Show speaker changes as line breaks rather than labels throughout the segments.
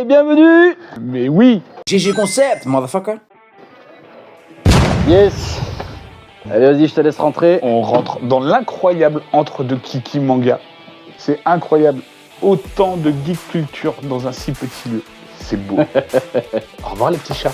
bienvenue.
Mais oui.
GG Concept, motherfucker.
Yes. Allez, vas-y, je te laisse rentrer.
On rentre dans l'incroyable entre deux Kiki manga. C'est incroyable. Autant de geek culture dans un si petit lieu. C'est beau. Au revoir les petits chats.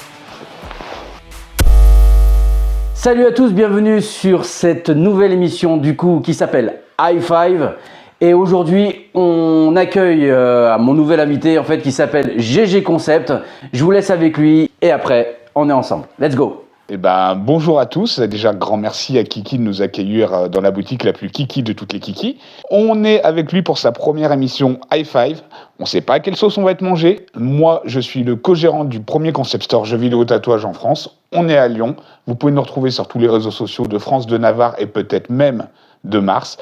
Salut à tous, bienvenue sur cette nouvelle émission du coup qui s'appelle High Five. Et aujourd'hui, on accueille mon nouvel invité en fait qui s'appelle GG Concept. Je vous laisse avec lui et après, on est ensemble. Let's go.
Eh ben, bonjour à tous. Déjà, grand merci à Kiki de nous accueillir dans la boutique la plus Kiki de toutes les Kiki. On est avec lui pour sa première émission High Five. On ne sait pas à quelle sauce on va être mangé. Moi, je suis le co-gérant du premier concept store jeux vidéo tatouage en France. On est à Lyon. Vous pouvez nous retrouver sur tous les réseaux sociaux de France, de Navarre et peut-être même de Mars.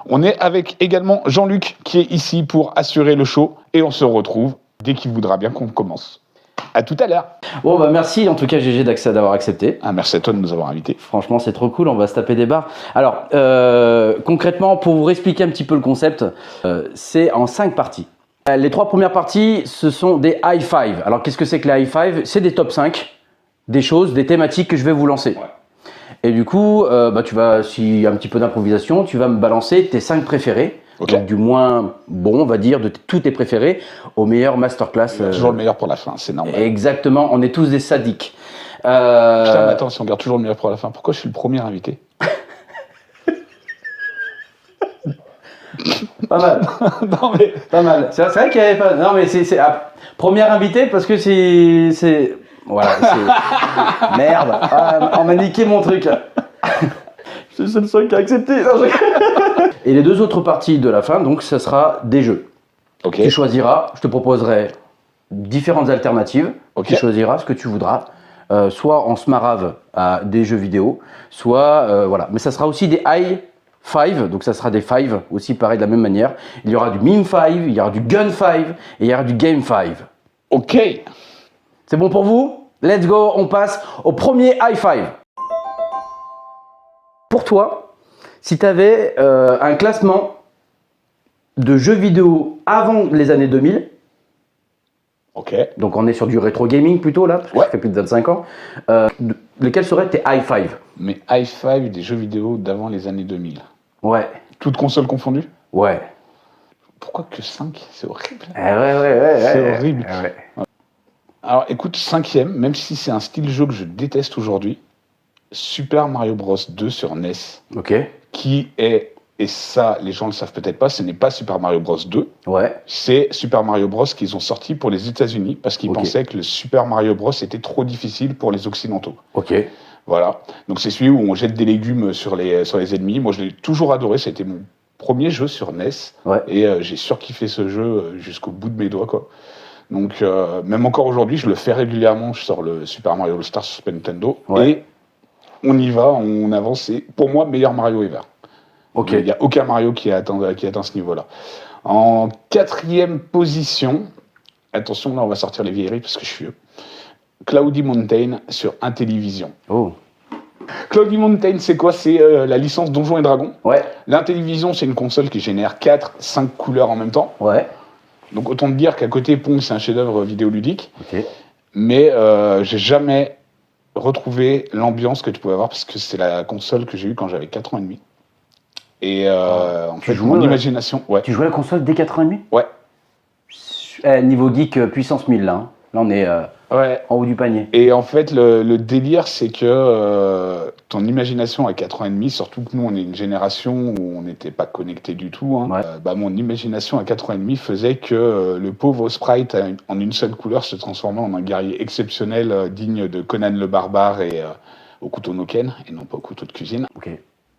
On est avec également Jean-Luc qui est ici pour assurer le show. Et on se retrouve dès qu'il voudra bien qu'on commence. À tout à l'heure.
Bon bah merci en tout cas GG d'avoir accepté.
Merci à toi de nous avoir invités.
Franchement c'est trop cool, on va se taper des barres. Alors concrètement pour vous expliquer un petit peu le concept, c'est en 5 parties. Les 3 premières parties ce sont des high five. Alors qu'est-ce que c'est que les high five? C'est des top 5, des choses, des thématiques que je vais vous lancer. Ouais. Et du coup tu vas, s'il y a un petit peu d'improvisation, tu vas me balancer tes 5 préférés. Okay. Donc du moins bon, on va dire, de tous tes préférés au meilleur masterclass.
Toujours le meilleur pour la fin, c'est normal.
Exactement, on est tous des sadiques.
Putain, attends, si on garde toujours le meilleur pour la fin, pourquoi je suis le premier invité?
Pas mal.
Non mais...
Pas mal. C'est vrai qu'il n'y avait pas... Non mais c'est... Premier invité parce que c'est... Voilà, c'est... Merde, on m'a niqué mon truc. C'est le seul qui a accepté. Et les 2 autres parties de la fin, donc, ça sera des jeux.
Okay.
Tu choisiras, je te proposerai différentes alternatives. Okay. Tu choisiras ce que tu voudras. Soit on se marave à des jeux vidéo, soit voilà. Mais ça sera aussi des high five, donc ça sera des five aussi pareil de la même manière. Il y aura du meme five, il y aura du gun five et il y aura du game five.
Ok.
C'est bon pour vous? Let's go, on passe au premier high five. Pour toi, si tu avais un classement de jeux vidéo avant les années 2000,
ok.
Donc on est sur du rétro gaming plutôt là, parce que ça fait plus de 25 ans, lesquels seraient tes high five?
Mais high five des jeux vidéo d'avant les années 2000.
Ouais.
Toutes consoles confondues?
Ouais.
Pourquoi que 5? C'est horrible.
Ouais.
C'est horrible.
Ouais.
Alors écoute, 5e, même si c'est un style jeu que je déteste aujourd'hui, Super Mario Bros 2 sur NES, qui est, et ça les gens ne le savent peut-être pas, ce n'est pas Super Mario Bros 2, c'est Super Mario Bros qu'ils ont sorti pour les États-Unis parce qu'ils pensaient que le Super Mario Bros était trop difficile pour les Occidentaux. Voilà, donc c'est celui où on jette des légumes sur les ennemis. Moi je l'ai toujours adoré, c'était mon premier jeu sur NES, et j'ai surkiffé ce jeu jusqu'au bout de mes doigts, quoi. Donc même encore aujourd'hui, je le fais régulièrement, je sors le Super Mario All-Star sur Super Nintendo, et on y va, on avance. C'est pour moi meilleur Mario ever. Il n'y a aucun Mario qui a atteint ce niveau-là. En 4e position, attention, là on va sortir les vieilleries parce que je suis Cloudy Mountain sur Intellivision. Cloudy Mountain, c'est quoi? C'est la licence Donjons et Dragons. L'Intellivision, c'est une console qui génère 4-5 couleurs en même temps. Donc autant te dire qu'à côté, Pong, c'est un chef-d'œuvre vidéoludique. Mais j'ai jamais retrouver l'ambiance que tu pouvais avoir parce que c'est la console que j'ai eue quand j'avais 4 ans et demi. Et en fait, mon imagination...
Tu jouais à la console dès 4 ans et demi?
Ouais.
Niveau geek, puissance 1000 là. Hein. Là, on est en haut du panier.
Et en fait, le délire, c'est que ton imagination à 4 ans et demi, surtout que nous, on est une génération où on n'était pas connectés du tout, hein, mon imagination à 4 ans et demi faisait que le pauvre sprite en une seule couleur se transformait en un guerrier exceptionnel digne de Conan le Barbare et au couteau no Ken, et non pas au couteau de cuisine.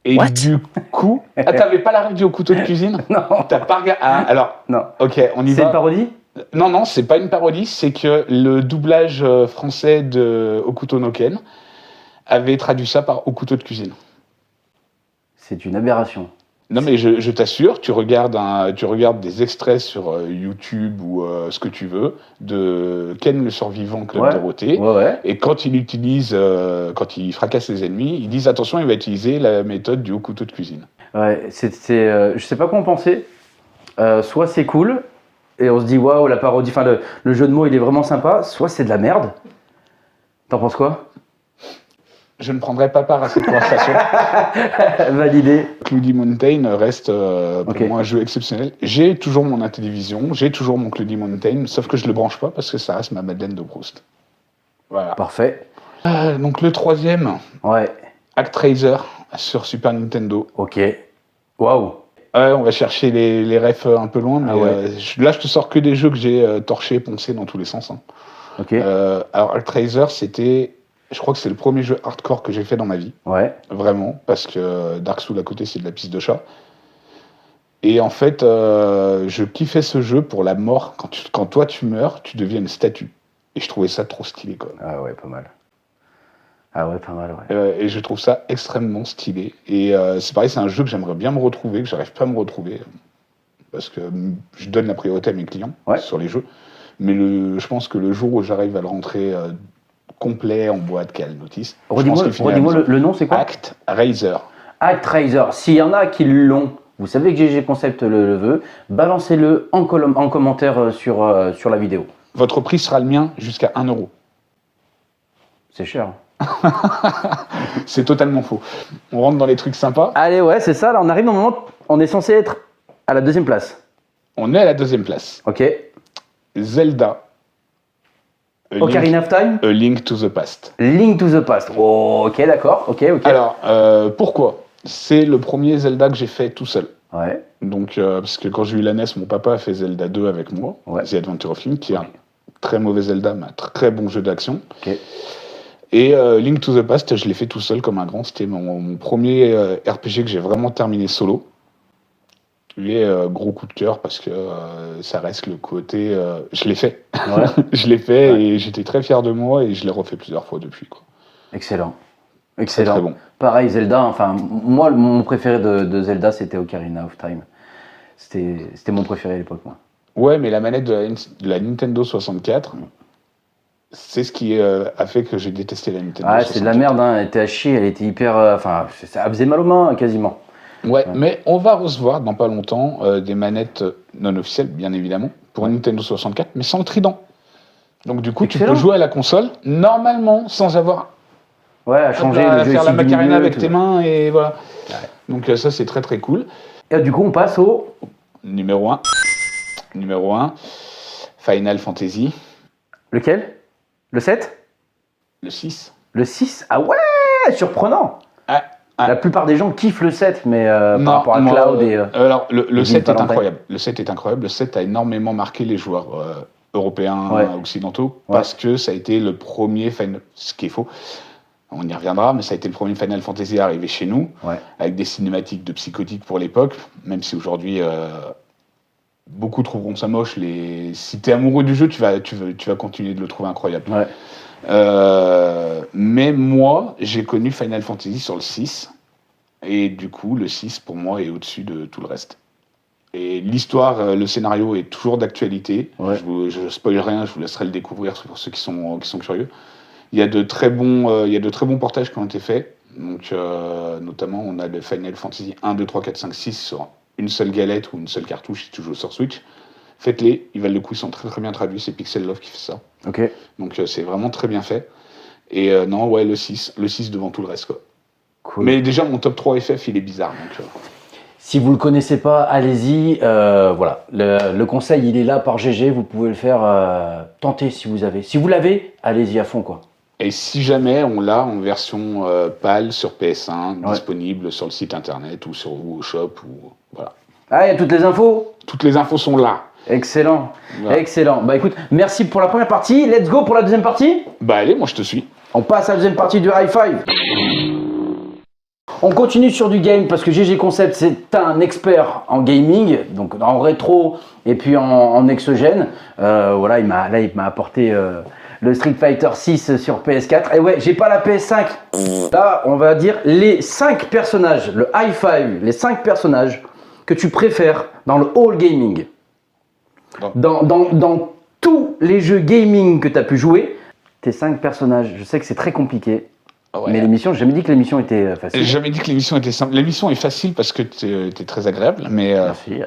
Et du coup... t'avais pas la règle au couteau de cuisine?
Non.
T'as pas regardé... alors,
non.
Ok, on y va.
C'est une parodie?
Non, c'est pas une parodie, c'est que le doublage français de Au couteau no Ken avait traduit ça par Au couteau de cuisine.
C'est une aberration.
Non mais je t'assure, tu regardes des extraits sur YouTube ou ce que tu veux de Ken le survivant Club Dorothée, et quand il fracasse les ennemis, ils disent attention, il va utiliser la méthode du haut couteau de cuisine.
Je sais pas quoi en penser. Soit c'est cool, et on se dit waouh, la parodie, enfin le jeu de mots il est vraiment sympa, soit c'est de la merde. T'en penses quoi?
Je ne prendrai pas part à cette conversation.
Validé.
Cloudy Mountain reste pour moi un jeu exceptionnel. J'ai toujours mon Intellivision, j'ai toujours mon Cloudy Mountain, sauf que je le branche pas parce que ça reste ma Madeleine de Proust. Voilà.
Parfait.
Donc le troisième,
Ouais.
ActRaiser sur Super Nintendo.
Ok. Waouh.
On va chercher les refs un peu loin, mais là je te sors que des jeux que j'ai torchés, poncés dans tous les sens. Hein.
Ok.
Alors ActRaiser, je crois que c'est le premier jeu hardcore que j'ai fait dans ma vie.
Ouais.
Vraiment, parce que Dark Souls à côté, c'est de la piste de chat. Et en fait, je kiffais ce jeu pour la mort. Quand toi tu meurs, tu deviens une statue. Et je trouvais ça trop stylé, quoi.
Ah ouais, pas mal. Ah ouais, pas mal, ouais.
Et je trouve ça extrêmement stylé. Et c'est pareil, c'est un jeu que j'aimerais bien me retrouver, que j'arrive pas à me retrouver. Parce que je donne la priorité à mes clients sur les jeux. Mais je pense que le jour où j'arrive à le rentrer complet en boîte, qui a le notice.
Redis-moi le nom, c'est quoi?
ActRaiser.
ActRaiser. S'il y en a qui l'ont, vous savez que GG Concept le veut, balancez-le en commentaire sur la vidéo.
Votre prix sera le mien jusqu'à 1 euro.
C'est cher.
C'est totalement faux. On rentre dans les trucs sympas.
Allez, ouais, c'est ça. Là, on arrive dans le moment. On est censé être à la deuxième place.
On est à la deuxième place.
Ok.
Zelda.
Ocarina of Time.
A Link to the Past.
Link to the Past. Oh, ok, d'accord. Ok.
Alors, pourquoi? C'est le premier Zelda que j'ai fait tout seul.
Ouais.
Donc, parce que quand j'ai eu la NES, mon papa a fait Zelda 2 avec moi, The Adventure of Link, qui est un très mauvais Zelda, mais un très bon jeu d'action.
Ok.
Et Link to the Past, je l'ai fait tout seul comme un grand. C'était mon premier RPG que j'ai vraiment terminé solo. Et gros coup de cœur parce que ça reste le côté. Je l'ai fait.
Ouais.
Je l'ai fait et j'étais très fier de moi et je l'ai refait plusieurs fois depuis, quoi.
Excellent.
Très bon.
Pareil, Zelda, enfin, moi, mon préféré de Zelda, c'était Ocarina of Time. C'était mon préféré à l'époque, moi.
Ouais, mais la manette de la Nintendo 64, c'est ce qui a fait que j'ai détesté la Nintendo 64.
C'est de la merde, hein. Elle était à chier, elle était hyper. Enfin, ça faisait mal aux mains, quasiment.
Ouais, mais on va recevoir dans pas longtemps des manettes non officielles, bien évidemment, pour une Nintendo 64, mais sans le trident. Donc du coup,
excellent.
Tu peux jouer à la console, normalement, sans avoir
à changer
à faire la Macarena avec tes mains, et voilà. Ouais. Donc ça, c'est très très cool.
Et du coup, on passe au...
Numéro 1, Final Fantasy.
Lequel? Le 7?
Le 6.
Le 6? Ah ouais, surprenant. La plupart des gens kiffent le 7, mais par rapport à Cloud et...
alors, le 7 est incroyable. Le 7 est incroyable. Le 7 a énormément marqué les joueurs européens, occidentaux, parce que ça a été le premier Final... Ce qui est faux. On y reviendra, mais ça a été le premier Final Fantasy à arriver chez nous, avec des cinématiques de psychotiques pour l'époque, même si aujourd'hui... beaucoup trouveront ça moche. Si t'es amoureux du jeu, tu vas continuer de le trouver incroyable. Ouais. Mais moi, j'ai connu Final Fantasy sur le 6. Et du coup, le 6, pour moi, est au-dessus de tout le reste. Et l'histoire, le scénario est toujours d'actualité. Ouais. Je spoil rien, je vous laisserai le découvrir pour ceux qui sont curieux. Il y a de très bons portages qui ont été faits. Donc, notamment, on a le Final Fantasy 1, 2, 3, 4, 5, 6 sur une seule galette ou une seule cartouche si tu joues sur Switch. Faites-les, ils valent le coup, ils sont très très bien traduits, c'est Pixel Love qui fait ça.
Ok.
Donc c'est vraiment très bien fait. Et non, ouais, le 6 devant tout le reste, quoi.
Cool.
Mais déjà, mon top 3 FF, il est bizarre. Donc,
si vous le connaissez pas, allez-y. Voilà, le conseil, il est là par GG, vous pouvez le faire, tenter si vous avez. Si vous l'avez, allez-y à fond, quoi.
Et si jamais on l'a en version PAL sur PS1, disponible sur le site internet ou sur WoShop, ou voilà.
Ah, il y a toutes les infos.
Toutes les infos sont là.
Excellent, excellent. Bah écoute, merci pour la première partie. Let's go pour la deuxième partie.
Bah allez, moi je te suis.
On passe à la deuxième partie du High Five. On continue sur du game parce que GG Concept c'est un expert en gaming, donc en rétro et puis en next-gen. Voilà, il m'a apporté le Street Fighter 6 sur PS4. Et ouais, j'ai pas la PS5. Là, on va dire les 5 personnages, le High Five, les 5 personnages que tu préfères dans le all gaming. Dans tous les jeux gaming que tu as pu jouer, tes 5 personnages, je sais que c'est très compliqué. Ouais. Mais l'émission, j'ai jamais dit que l'émission était facile.
J'ai jamais dit que l'émission était simple. L'émission est facile parce que tu es très agréable, mais...
Merci.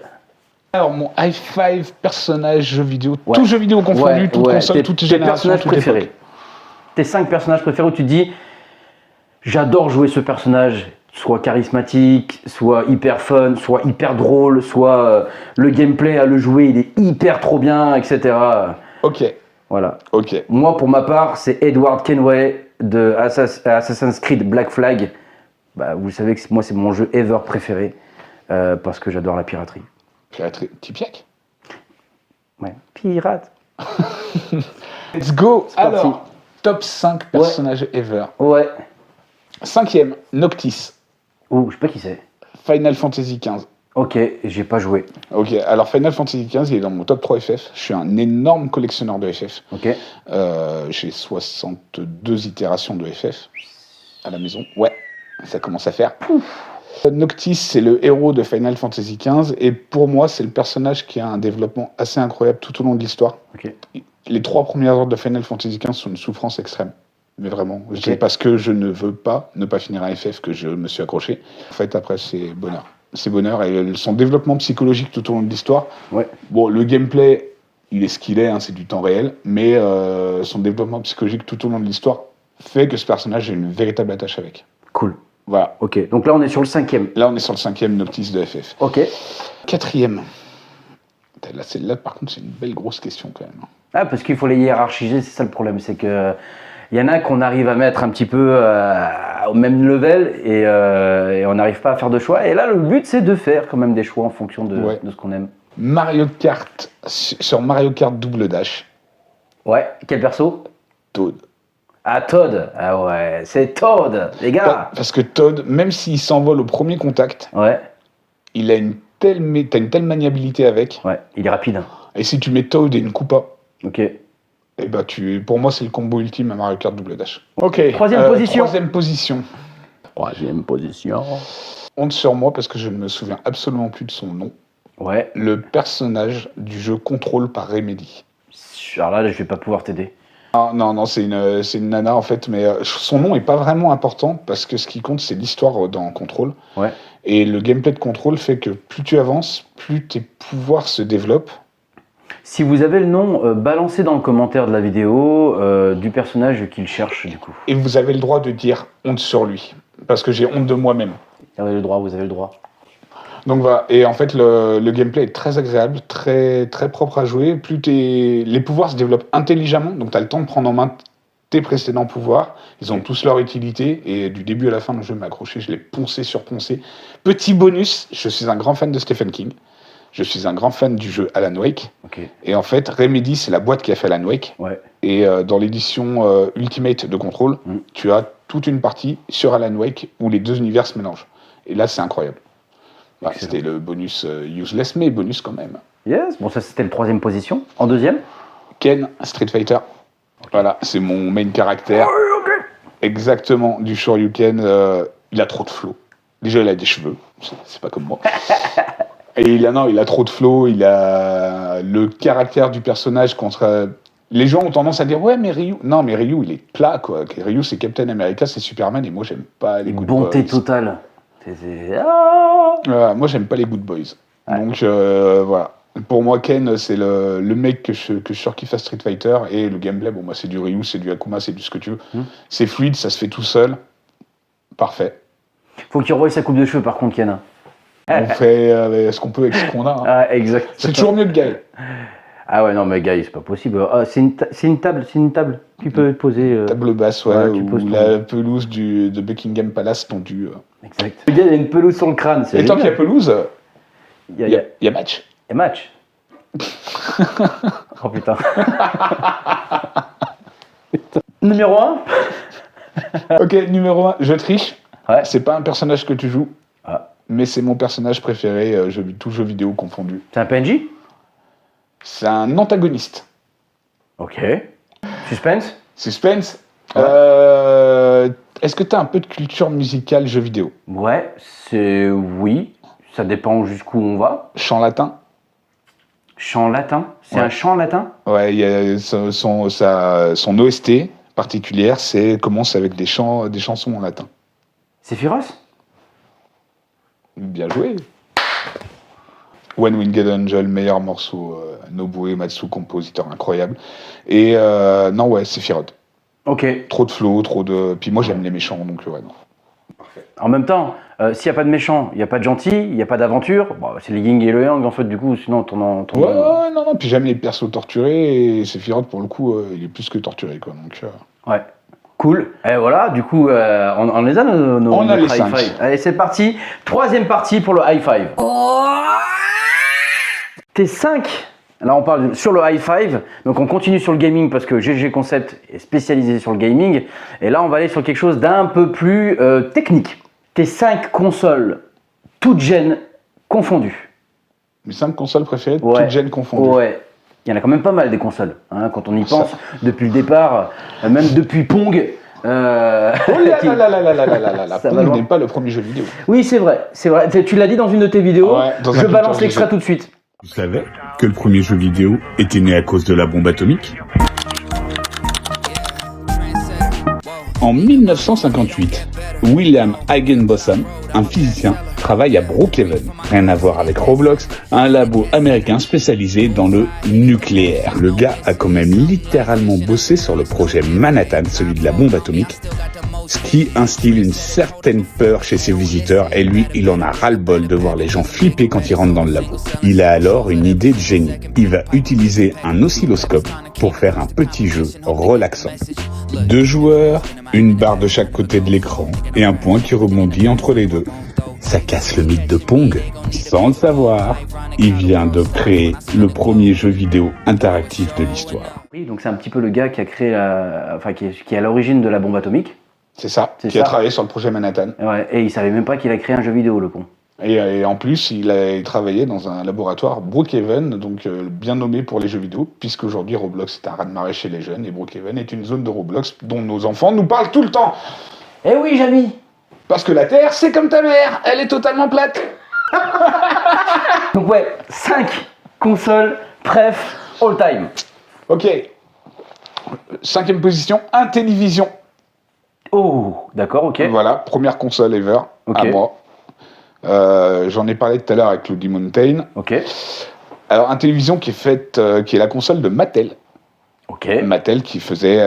Alors, mon high five personnage jeu vidéo, tout jeu vidéo confondu, toute console, toute génération,
personnages préférés. Tes 5 personnages préférés où tu te dis j'adore jouer ce personnage, soit charismatique, soit hyper fun, soit hyper drôle, soit le gameplay à le jouer, il est hyper trop bien, etc.
Ok.
Voilà.
Ok.
Moi, pour ma part, c'est Edward Kenway de Assassin's Creed Black Flag. Bah, vous savez que moi, c'est mon jeu ever préféré parce que j'adore la piraterie.
Piraterie Tipiak.
Ouais. Pirate.
Let's go. Alors, top 5 personnages ever.
Ouais.
5e, Noctis.
Oh, je sais pas qui c'est.
Final Fantasy XV.
Ok, j'ai pas joué.
Ok, alors Final Fantasy XV, il est dans mon top 3 FF. Je suis un énorme collectionneur de FF.
Ok.
J'ai 62 itérations de FF à la maison. Ouais, ça commence à faire. Noctis, c'est le héros de Final Fantasy XV. Et pour moi, c'est le personnage qui a un développement assez incroyable tout au long de l'histoire.
Ok.
Les 3 premières heures de Final Fantasy XV sont une souffrance extrême. Mais vraiment, c'est parce que je ne veux pas ne pas finir un FF que je me suis accroché. En fait, après, c'est bonheur. C'est bonheur et son développement psychologique tout au long de l'histoire. Ouais. Bon, le gameplay, il est ce qu'il est, hein, c'est du temps réel, mais son développement psychologique tout au long de l'histoire fait que ce personnage, j'ai une véritable attache avec.
Cool.
Voilà.
Ok, donc là, on est sur le 5e.
Là, on est sur le 5e Noctis de FF.
Ok.
4e. Là, celle-là, par contre, c'est une belle grosse question quand même.
Ah, parce qu'il faut les hiérarchiser, c'est ça le problème, c'est que il y en a qu'on arrive à mettre un petit peu au même level et on n'arrive pas à faire de choix. Et là, le but, c'est de faire quand même des choix en fonction de ce qu'on aime.
Mario Kart, sur Mario Kart Double Dash.
Ouais, quel perso?
Toad.
Ah, Toad. Ah ouais, c'est Toad, les gars.
Parce que Toad, même s'il s'envole au premier contact, il a t'as une telle maniabilité avec.
Ouais, il est rapide.
Et si tu mets Toad et une Koopa,
ok.
Et bah pour moi, c'est le combo ultime à Mario Kart Double Dash. Ok.
Troisième position.
Troisième position. Honte sur moi parce que je ne me souviens absolument plus de son nom.
Ouais.
Le personnage du jeu Control par Remedy.
Alors là, je vais pas pouvoir t'aider.
Non, c'est une nana en fait, mais son nom est pas vraiment important parce que ce qui compte, c'est l'histoire dans Control.
Ouais.
Et le gameplay de Control fait que plus tu avances, plus tes pouvoirs se développent.
Si vous avez le nom, balancez dans le commentaire de la vidéo du personnage qu'il cherche du coup.
Et vous avez le droit de dire honte sur lui, parce que j'ai honte de moi-même.
Vous avez le droit.
Donc voilà, et en fait le gameplay est très agréable, très, très propre à jouer. Plus les pouvoirs se développent intelligemment, donc tu as le temps de prendre en main tes précédents pouvoirs. Ils ont tous leur utilité, et du début à la fin, le jeu m'a accroché, je l'ai poncé sur poncé. Petit bonus, je suis un grand fan de Stephen King. Je suis un grand fan du jeu Alan Wake.
Okay.
Et en fait, Remedy, c'est la boîte qui a fait Alan Wake.
Ouais.
Et dans l'édition Ultimate de Control, tu as toute une partie sur Alan Wake où les deux univers se mélangent. Et là, c'est incroyable. Bah, c'était le bonus useless, mais bonus quand même.
Yes, bon, ça c'était le 3e position. En 2e
Ken, Street Fighter. Okay. Voilà, c'est mon main caractère. Exactement, du Shoryuken. Il a trop de flow. Déjà, il a des cheveux. C'est pas comme moi. Et il a trop de flow, il a le caractère du personnage contre... Les gens ont tendance à dire, ouais, mais Ryu... Non, mais Ryu, il est plat, quoi. Ryu, c'est Captain America, c'est Superman, et moi, j'aime pas les good boys.
Bonté totale.
Moi, j'aime pas les good boys. Ouais. Donc, voilà. Pour moi, Ken, c'est le mec que je surkiffe à Street Fighter, et le gameplay, bon, moi, c'est du Ryu, c'est du Akuma, c'est du ce que tu veux. C'est fluide, ça se fait tout seul. Parfait.
Faut qu'il revoie sa coupe de cheveux, par contre, Ken.
On fait ce qu'on peut avec ce qu'on a. Hein.
Ah, exact.
C'est toujours mieux que Guy.
Ah ouais, non, mais Guy, c'est pas possible. Ah, c'est une table qui peut poser.
Table basse, ouais, ou la pelouse de Buckingham Palace tendue.
Exact. Le gars, il y a une pelouse sur le crâne.
Et tant qu'il y a pelouse, il y a match.
Il y a match. Oh putain. Numéro 1.
Ok, numéro 1, je triche.
Ouais.
C'est pas un personnage que tu joues. Mais c'est mon personnage préféré, tout jeu vidéo confondu.
C'est un PNJ?
C'est un antagoniste.
Ok. Suspense?
Ouais. Est-ce que tu as un peu de culture musicale jeu vidéo?
Ouais, oui. Ça dépend jusqu'où on va.
Chant latin?
Chant latin? C'est un chant latin?
Ouais, il y a son OST particulière, commence avec des chansons en latin.
C'est Sephiroth?
Bien joué. When Wind Get Angel, meilleur morceau. Nobuo Uematsu, compositeur incroyable. Et non, ouais, Sephiroth.
Ok.
Trop de flow, trop de. Puis moi, j'aime les méchants, donc ouais, non.
En même temps, s'il n'y a pas de méchant, il n'y a pas de gentil, il n'y a pas d'aventure. Bon, c'est le yin et le yang en fait, du coup, sinon
Ouais, non, puis j'aime les persos torturés et Sephiroth, pour le coup, il est plus que torturé, quoi. Donc,
ouais. Cool. Et voilà, du coup, on les a nos
on a les
high
5.
five. Allez, c'est parti. Troisième partie pour le high five. Tes 5. Là, on parle sur le high five. Donc, on continue sur le gaming parce que GG Concept est spécialisé sur le gaming. Et là, on va aller sur quelque chose d'un peu plus technique. Tes 5 consoles, toutes gen confondues.
Mes 5 consoles préférées, toutes gen confondues.
Ouais. Il y en a quand même pas mal des consoles, hein, quand on y pense, depuis le départ, même depuis Pong.
Oh là là, Pong n'est pas le premier jeu vidéo.
Oui, c'est vrai. Tu l'as dit dans une de tes vidéos.
Ouais,
je balance l'extrait tout de suite.
Vous savez que le premier jeu vidéo était né à cause de la bombe atomique ?
En 1958, William Higginbotham, un physicien, travaille à Brookhaven. Rien à voir avec Roblox, un labo américain spécialisé dans le nucléaire. Le gars a quand même littéralement bossé sur le projet Manhattan, celui de la bombe atomique, ce qui instille une certaine peur chez ses visiteurs, et lui, il en a ras-le-bol de voir les gens flipper quand ils rentrent dans le labo. Il a alors une idée de génie. Il va utiliser un oscilloscope pour faire un petit jeu relaxant. 2 joueurs, une barre de chaque côté de l'écran et un point qui rebondit entre les deux. Ça casse le mythe de Pong. Sans le savoir, il vient de créer le premier jeu vidéo interactif de l'histoire.
Oui, donc c'est un petit peu le gars qui a créé qui est à l'origine de la bombe atomique.
C'est ça, qui a travaillé sur le projet Manhattan.
Ouais, et il savait même pas qu'il a créé un jeu vidéo, le con.
Et en plus, il a travaillé dans un laboratoire Brookhaven, donc bien nommé pour les jeux vidéo, puisqu'aujourd'hui Roblox est un raz-de-marée chez les jeunes, et Brookhaven est une zone de Roblox dont nos enfants nous parlent tout le temps.
Eh oui, Jamy.
Parce que la Terre, c'est comme ta mère, elle est totalement plate.
Donc ouais, 5 consoles, bref, all time.
Ok. 5e position, Intellivision.
Oh, d'accord, ok.
Voilà, première console ever, à moi. J'en ai parlé tout à l'heure avec Cloudy Mountain.
Ok.
Alors, Intellivision qui est la console de Mattel.
Ok.
Mattel qui faisait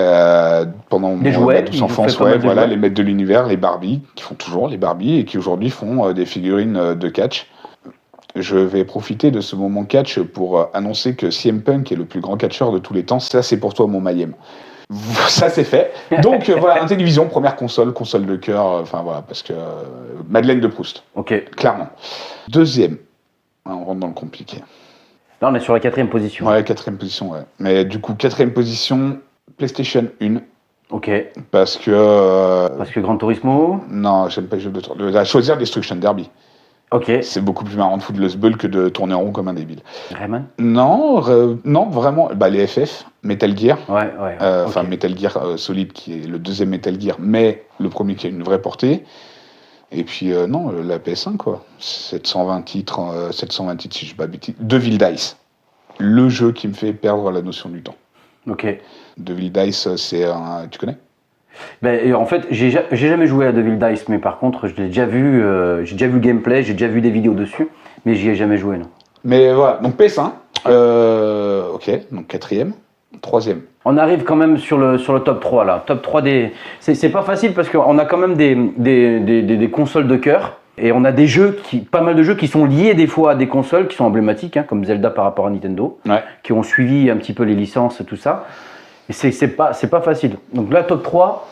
pendant
des jouets,
toute enfance, les maîtres de l'univers, les Barbie, qui font toujours les Barbie et qui aujourd'hui font des figurines de catch. Je vais profiter de ce moment catch pour annoncer que CM Punk est le plus grand catcheur de tous les temps. Ça, c'est pour toi, mon Mayhem. Ça, c'est fait. Donc, voilà, Intellivision, première console de cœur, parce que Madeleine de Proust.
Ok.
Clairement. Deuxième, on rentre dans le compliqué.
Là, on est sur la 4e position.
Ouais, 4e position, ouais. Mais du coup, 4e position, PlayStation 1.
Ok.
Parce que
Gran Turismo.
Non, j'aime pas les jeux de tour. À choisir Destruction Derby.
Ok.
C'est beaucoup plus marrant de foutre le sbull que de tourner en rond comme un débile.
Rayman.
Non, vraiment. Les FF, Metal Gear.
Ouais.
Enfin, Metal Gear Solid, qui est le 2e Metal Gear, mais le premier qui a une vraie portée. Et puis, non, la PS1, quoi. 720 titres si je ne pas de bêtises. Devil Dice. Le jeu qui me fait perdre la notion du temps.
Ok.
Devil Dice, c'est un... Tu connais ?
En fait, j'ai jamais joué à Devil Dice, mais par contre, j'ai déjà vu le gameplay, j'ai déjà vu des vidéos dessus, mais j'y ai jamais joué, non.
Mais voilà, donc PS1, ok, donc 4e, 3e.
On arrive quand même sur le top 3, là. Top 3 des... C'est pas facile parce qu'on a quand même des consoles de cœur, et on a pas mal de jeux qui sont liés des fois à des consoles qui sont emblématiques, hein, comme Zelda par rapport à Nintendo, qui ont suivi un petit peu les licences et tout ça. Et c'est pas facile. Donc là, top 3.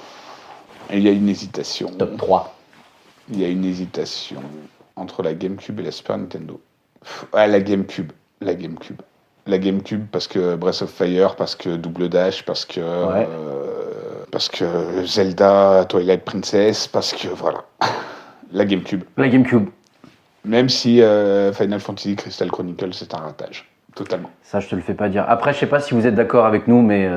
Et il y a une hésitation.
Top 3.
Il y a une hésitation entre la GameCube et la Super Nintendo. La GameCube. La GameCube parce que Breath of Fire, parce que Double Dash, parce que Zelda, Twilight Princess, parce que voilà. La GameCube. Même si Final Fantasy Crystal Chronicle, c'est un ratage. Totalement.
Ça, je te le fais pas dire. Après, je sais pas si vous êtes d'accord avec nous, mais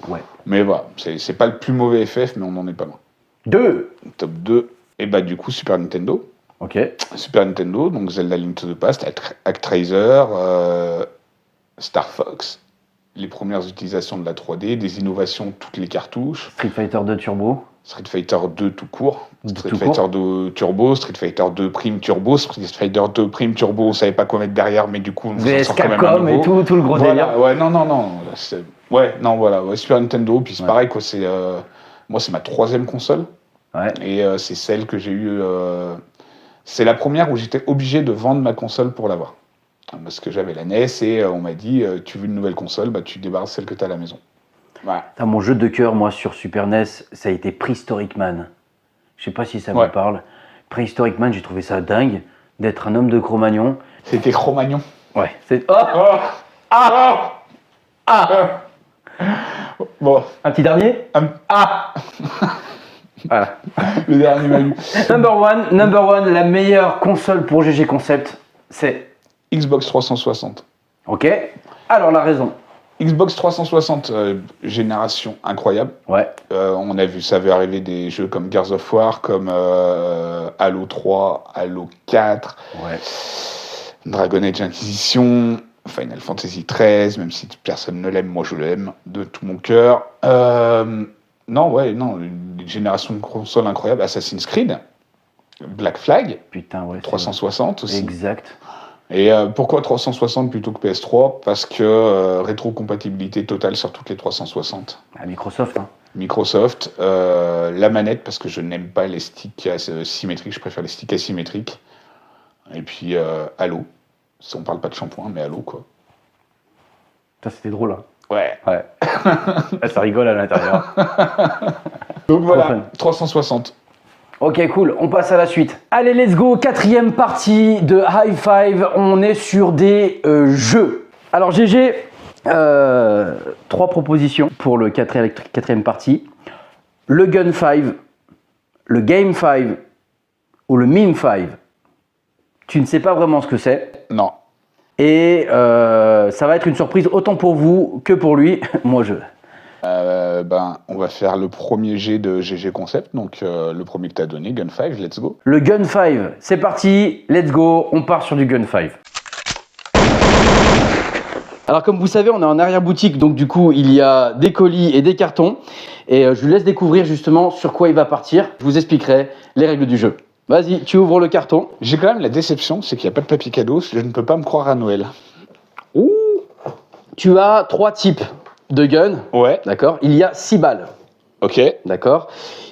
ouais.
Mais voilà, c'est pas le plus mauvais FF, mais on n'en est pas loin.
2.
Top 2. Et du coup, Super Nintendo.
Ok.
Super Nintendo, donc Zelda Link to the Past, Actraiser, Star Fox, les premières utilisations de la 3D, des innovations, toutes les cartouches.
Street Fighter 2 Turbo.
Street Fighter 2 tout court, Street
Tout
Fighter
court.
2 Turbo, Street Fighter 2 Prime Turbo, Street Fighter 2 Prime Turbo, on savait pas quoi mettre derrière, mais du coup, on s'en
VS
sort quand même un
Capcom et
nouveau.
tout le gros
Voilà,
délire.
ouais, non. Ouais, non, voilà, ouais, Super Nintendo, puis c'est
Ouais.
pareil, quoi, c'est... moi, c'est ma 3e console,
Ouais.
et c'est celle que j'ai eue... c'est la première où j'étais obligé de vendre ma console pour l'avoir. Parce que j'avais la NES, et on m'a dit, tu veux une nouvelle console, bah tu débarrasses celle que tu as à la maison. Voilà.
Putain, mon jeu de cœur, moi, sur Super NES, ça a été Prehistoric Man. Je sais pas si ça vous
Ouais.
parle. Prehistoric Man, j'ai trouvé ça dingue d'être un homme de Cro-Magnon.
C'était Cro-Magnon.
Ouais. C'est... Oh,
Oh Bon,
un petit dernier.
ah
Voilà.
le dernier Manu.
Number one, la meilleure console pour GG Concept, c'est...
Xbox 360.
Ok. Alors, la raison.
Xbox 360, génération incroyable.
Ouais.
On a vu ça arriver des jeux comme Gears of War, comme Halo 3, Halo 4,
Ouais.
Dragon Age Inquisition, Final Fantasy 13, même si personne ne l'aime, moi je l'aime de tout mon cœur. Non, une génération de consoles incroyable. Assassin's Creed, Black Flag,
Putain, ouais. c'est
360
vrai.
aussi.
Exact.
Et pourquoi 360 plutôt que PS3 ? Parce que rétrocompatibilité totale sur toutes les 360.
À Microsoft, hein.
Microsoft, la manette, parce que je n'aime pas les sticks symétriques, je préfère les sticks asymétriques. Et puis Halo. On parle pas de shampoing, mais Halo, quoi.
Putain, c'était drôle, hein.
Ouais.
Ouais. Ah, ça rigole à l'intérieur.
Donc voilà,
fun.
360.
Ok, cool, on passe à la suite. Allez, let's go, 4e partie de High Five. On est sur des jeux. Alors, GG, 3 propositions pour le 4e partie. Le Gun 5, le Game 5 ou le Meme 5. Tu ne sais pas vraiment ce que c'est.
Non.
Et ça va être une surprise autant pour vous que pour lui. Moi, je...
On va faire le premier jet de GG Concept, donc le premier que tu as donné, Gun 5, let's go.
Le Gun 5, c'est parti, let's go, on part sur du Gun 5. Alors comme vous savez, on est en arrière-boutique, donc du coup, il y a des colis et des cartons. Et je lui laisse découvrir justement sur quoi il va partir. Je vous expliquerai les règles du jeu. Vas-y, tu ouvres le carton.
J'ai quand même la déception, c'est qu'il n'y a pas de papier cadeau, je ne peux pas me croire à Noël.
Ouh. Tu as 3 types de gun,
Ouais,
d'accord. Il y a 6 balles,
ok.
d'accord.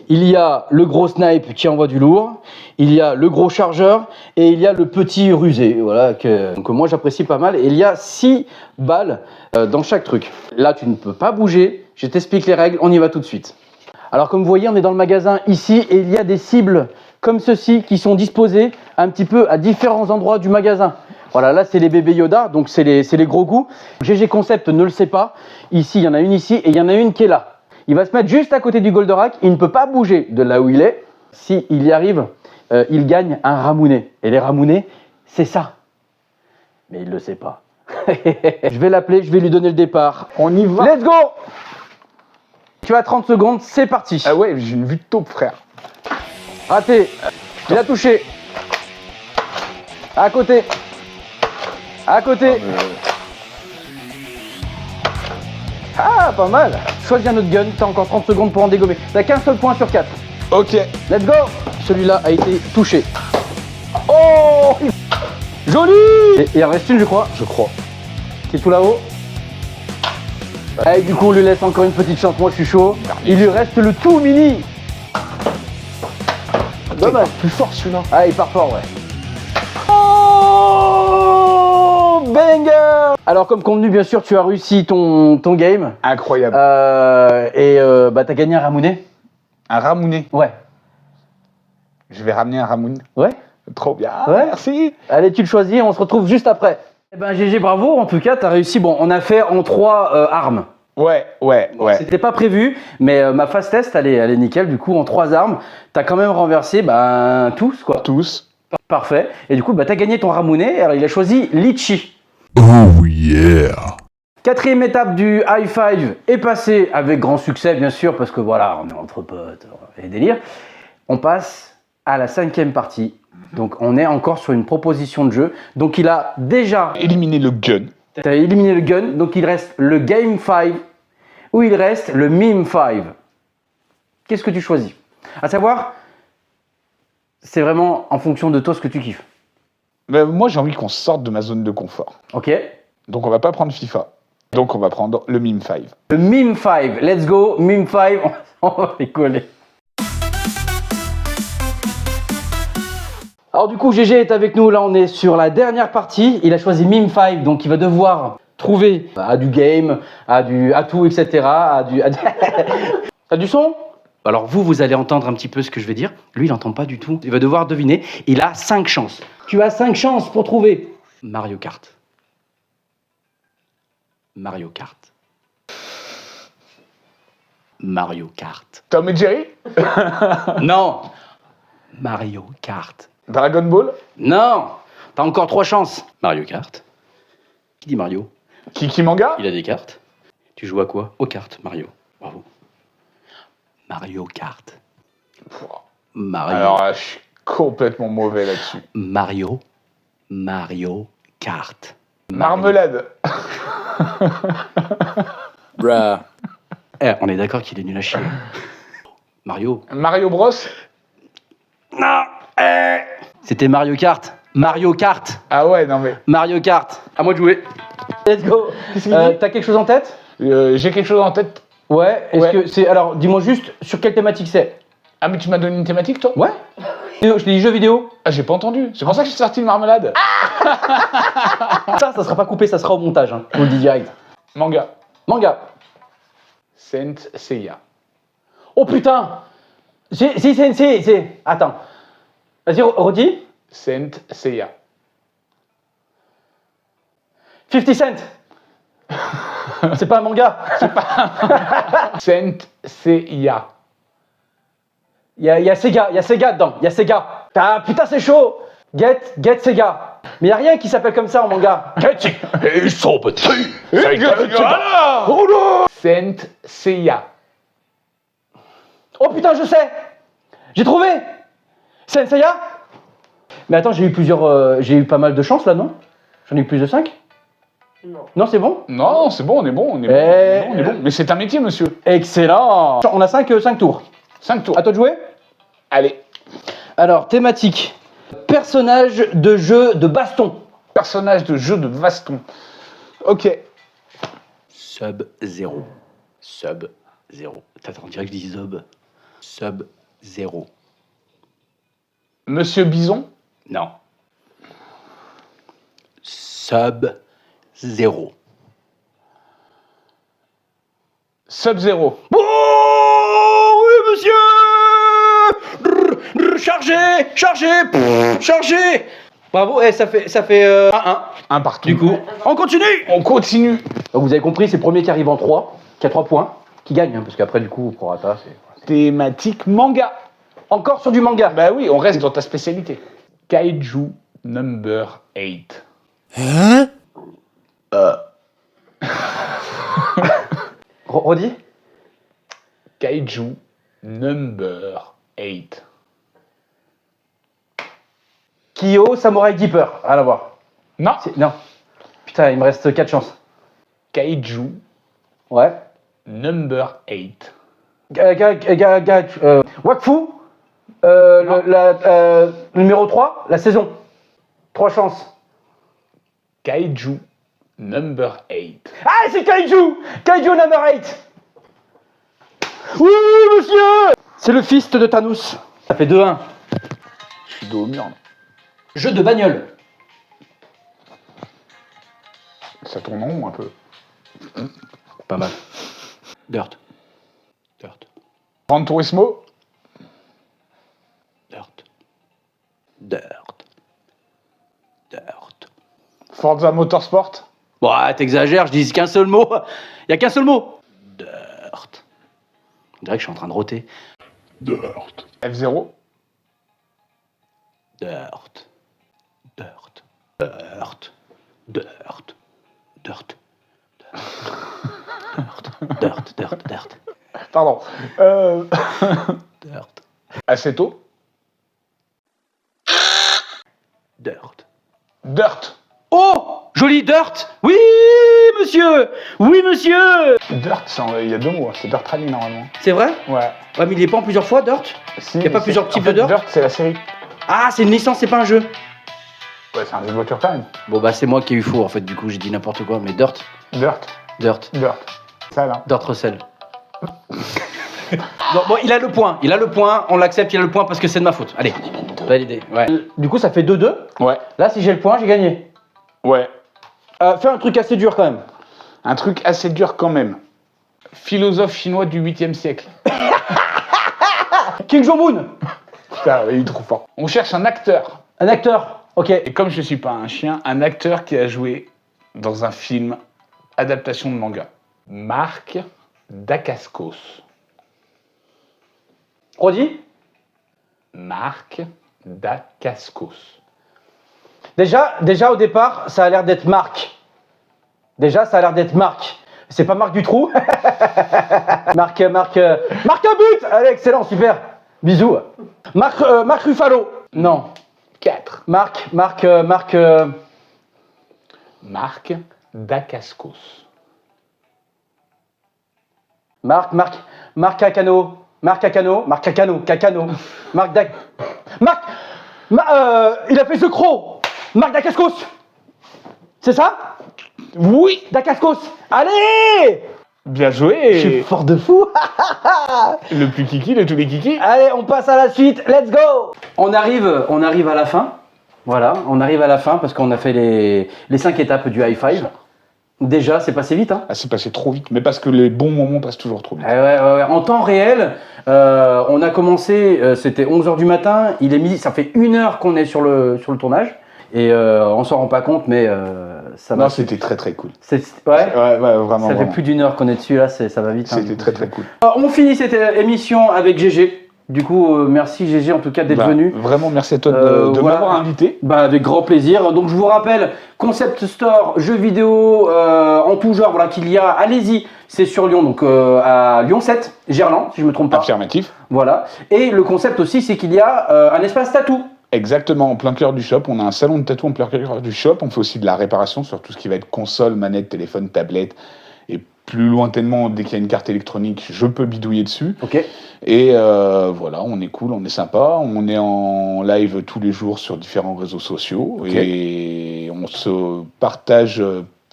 Il y a le gros snipe qui envoie du lourd, il y a le gros chargeur et il y a le petit rusé, voilà, que moi j'apprécie pas mal. Et il y a 6 balles dans chaque truc. Là, tu ne peux pas bouger, je t'explique les règles, on y va tout de suite. Alors comme vous voyez, on est dans le magasin ici et il y a des cibles comme ceci qui sont disposées un petit peu à différents endroits du magasin. Voilà, là c'est les bébés Yoda, donc c'est les gros goûts. GG Concept ne le sait pas. Ici, il y en a une ici et il y en a une qui est là. Il va se mettre juste à côté du Goldorak, il ne peut pas bouger de là où il est. S'il y arrive, il gagne un ramounet. Et les ramounets, c'est ça. Mais il ne le sait pas. Je vais l'appeler, je vais lui donner le départ.
On y va.
Let's go! Tu as 30 secondes, c'est parti.
Ah ouais, j'ai une vue de taupe, frère.
Raté. Il a touché. À côté. À côté. Ah, pas mal. Choisis un autre gun, t'as encore 30 secondes pour en dégommer. T'as qu'un seul point sur 4.
Ok.
Let's go. Celui-là a été touché. Oh, joli. Et il en reste une, je crois.
Je crois.
Qui est tout là-haut. Et du coup, on lui laisse encore une petite chance. Moi, je suis chaud. Il lui reste le tout mini. Dommage.
Plus fort celui-là.
Ah, il part fort, ouais. Oh, banger. Alors, comme convenu, bien sûr, tu as réussi ton game.
Incroyable.
T'as gagné un ramounet.
Un ramounet.
Ouais.
Je vais ramener un ramounet.
Ouais.
Trop bien.
Ouais.
Merci.
Allez, tu le choisis, on se retrouve juste après. Eh ben, GG, bravo. En tout cas, t'as réussi. Bon, on a fait en 3 armes.
Ouais.
C'était pas prévu, mais ma phase test, elle est nickel. Du coup, en 3 armes, t'as quand même renversé tous, quoi.
Tous.
Parfait. Et du coup, t'as gagné ton ramounet. Alors, il a choisi Litchi.
Oh yeah.
4e étape du High Five est passée avec grand succès, bien sûr, parce que voilà, on est entre potes et délire. On passe à la 5e partie. Donc, on est encore sur une proposition de jeu. Donc, il a déjà
Éliminer le gun.
éliminé le gun. Donc, il reste le Game 5 ou il reste le Meme 5. Qu'est-ce que tu choisis? À savoir, c'est vraiment en fonction de toi ce que tu kiffes.
Mais moi, j'ai envie qu'on sorte de ma zone de confort.
Ok.
Donc, on va pas prendre FIFA. Donc, on va prendre le Mime 5.
Le Mime 5, let's go, Mime 5, on va rigoler. Alors du coup, GG est avec nous, là on est sur la dernière partie. Il a choisi Mime 5, donc il va devoir trouver à du game, à tout, etc. T'as du son? Alors vous allez entendre un petit peu ce que je vais dire. Lui, il n'entend pas du tout. Il va devoir deviner. Il a 5 chances. Tu as 5 chances pour trouver Mario Kart. Mario Kart. Mario Kart.
Tom et Jerry?
Non. Mario Kart.
Dragon Ball?
Non. T'as encore 3 chances. Mario Kart. Qui dit Mario?
Kiki Manga?
Il a des cartes. Tu joues à quoi? Aux cartes, Mario. Bravo. Mario Kart. Mario.
Alors là, je suis complètement mauvais là-dessus.
Mario Kart.
Marmelade.
Bruh.
On est d'accord qu'il est nul à chier. Mario.
Mario Bros?
Non. C'était Mario Kart. Mario Kart.
Ah ouais, non mais...
Mario Kart. À moi de jouer. Let's go. T'as quelque chose en tête?
J'ai quelque chose en tête.
Ouais. Est-ce que c'est... Alors, dis-moi juste sur quelle thématique c'est.
Ah mais tu m'as donné une thématique, toi?
Ouais. Je t'ai dit jeux vidéo.
Ah, j'ai pas entendu. C'est pour ça que je suis sorti de Marmelade.
Ça sera pas coupé, ça sera au montage. Hein. On le dit direct.
Manga.
Manga.
Saint Seiya.
Oh putain. C'est... Attends. Vas-y, redis.
Saint Seiya.
50 Cent. C'est pas un manga.
Saint Seiya.
Il y a Sega dedans. Il y a Sega. Ah putain, c'est chaud. Get Sega. Mais il y a rien qui s'appelle comme ça en manga.
Ils sont petits. Saint Seiya.
Oh putain, je sais. J'ai trouvé. Saint Seiya. Mais attends, j'ai eu pas mal de chance là, non? J'en ai eu plus de 5? Non, c'est bon?
Non, c'est bon, on est bon, on est bon. Mais c'est un métier, monsieur.
Excellent. On a 5 tours.
5 tours.
À toi de jouer?
Allez.
Alors, thématique. Personnage de jeu de baston.
Personnage de jeu de baston. Ok.
Sub-0. Sub-0. Attends, on dirait que je dis Zob. Sub-0.
Monsieur Bison?
Non. Sub-0.
Sub-Zero.
Oh oui, monsieur. Chargez. Bravo, ça fait 1-1.
Un partout.
Du coup, on continue.
On continue.
Donc vous avez compris, c'est le premier qui arrive en 3, qui a 3 points, qui gagne, hein, parce qu'après, du coup, prorata, c'est...
Thématique manga.
Encore sur du manga.
Bah oui, on reste dans ta spécialité. Kaiju number 8.
Redis.
Kaiju number 8.
Kyo Samurai Keeper. Rien à voir.
Non.
Non. Putain, il me reste 4 chances.
Kaiju
Ouais.
number 8.
Wakfu. Le numéro 3, la saison. 3 chances.
Kaiju number 8.
Ah, c'est Kaiju number 8. Oui, monsieur. C'est le fist de Thanos. Ça fait 2-1.
Je suis dos au mur. Là.
Jeu de bagnole.
Ça tourne en rond un peu.
Pas mal. Dirt.
Gran Turismo.
Dirt.
Forza Motorsport.
Bon, t'exagères, je dis qu'un seul mot. Il y a qu'un seul mot. Dirt. On dirait que je suis en train de roter.
F0.
Dirt.
Pardon.
Dirt.
Aceto.
Dirt.
Dirt.
Oh, joli Dirt. Oui, monsieur. Oui, monsieur.
Dirt, il y a 2 mots, c'est Dirt Rally normalement.
C'est vrai?
Ouais.
Ouais, mais il est pas en plusieurs fois, Dirt?
Si,
Il y a pas plusieurs types de Dirt?
Dirt, c'est la série.
Ah, c'est une licence, c'est pas un jeu.
Ouais, c'est un jeu de voiture quand même.
Bon, bah, c'est moi qui ai eu faux, en fait, du coup, j'ai dit n'importe quoi, mais Dirt.
Dirt.
Dirt.
Ça là.
Dirt Russell. Bon, il a le point, on l'accepte, il a le point parce que c'est de ma faute. Allez, validé. Ouais. Du coup, ça fait 2-2.
Ouais.
Là, si j'ai le point, j'ai gagné.
Ouais.
Fais un truc assez dur quand même.
Un truc assez dur quand même. Philosophe chinois du 8e siècle.
Kim Jong-un.
Putain, il est trop fort. On cherche un acteur.
Un acteur, ok.
Et comme je suis pas un chien, un acteur qui a joué dans un film adaptation de manga. Marc Dacascos.
Redis.
Marc Dacascos.
Déjà, au départ, ça a l'air d'être Marc. C'est pas Marc Dutroux. Marc un but. Allez, excellent, super. Bisous. Marc Ruffalo. Non.
4.
Marc
Dacascos.
Marc Cacano. Il a fait The Crow. Marc Dacascos. C'est ça?
Oui.
Dacascos. Allez.
Bien joué.
Je suis fort de fou.
Le plus kiki de tous les kikis.
Allez, on passe à la suite. Let's go. On arrive à la fin. Voilà, on arrive à la fin parce qu'on a fait les 5 étapes du high five. Déjà, c'est passé vite, hein.
Ah, c'est passé trop vite, mais parce que les bons moments passent toujours trop vite.
Ouais. En temps réel, on a commencé, c'était 11h du matin, il est midi, ça fait 1 heure qu'on est sur le tournage. Et on s'en rend pas compte, mais ça va.
Non, c'était très très cool.
Ouais,
vraiment.
ça fait plus d'1 heure qu'on est dessus, là, ça va vite.
C'était très très cool.
On finit cette émission avec GG. Du coup, merci GG en tout cas d'être venu.
Vraiment, merci à toi de m'avoir invité.
Avec grand plaisir. Donc je vous rappelle, Concept Store, jeux vidéo en tout genre, voilà qu'il y a. Allez-y, c'est sur Lyon, donc à Lyon 7, Gerland, si je me trompe pas.
Affirmatif.
Voilà. Et le concept aussi, c'est qu'il y a un espace tatou.
Exactement, en plein cœur du shop. On a un salon de tatou en plein cœur du shop. On fait aussi de la réparation sur tout ce qui va être console, manette, téléphone, tablette. Et plus lointainement, dès qu'il y a une carte électronique, je peux bidouiller dessus.
Ok.
Et voilà, on est cool, on est sympa. On est en live tous les jours sur différents réseaux sociaux. Okay. Et on se partage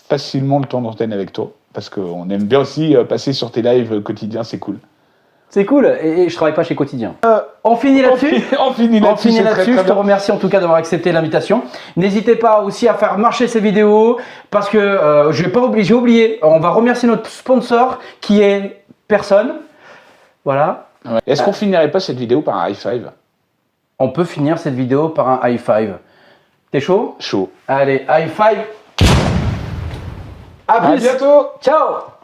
facilement le temps d'antenne avec toi. Parce qu'on aime bien aussi passer sur tes lives quotidiens, c'est cool.
C'est cool, et je travaille pas chez Quotidien. On finit là-dessus.
On finit là-dessus.
Je te remercie en tout cas d'avoir accepté l'invitation. N'hésitez pas aussi à faire marcher ces vidéos parce que j'ai oublié. On va remercier notre sponsor qui est personne. Voilà.
Ouais. Est-ce qu'on finirait pas cette vidéo par un high five?
On peut finir cette vidéo par un high five. T'es chaud?
Chaud.
Allez, high five. À bientôt. Ciao.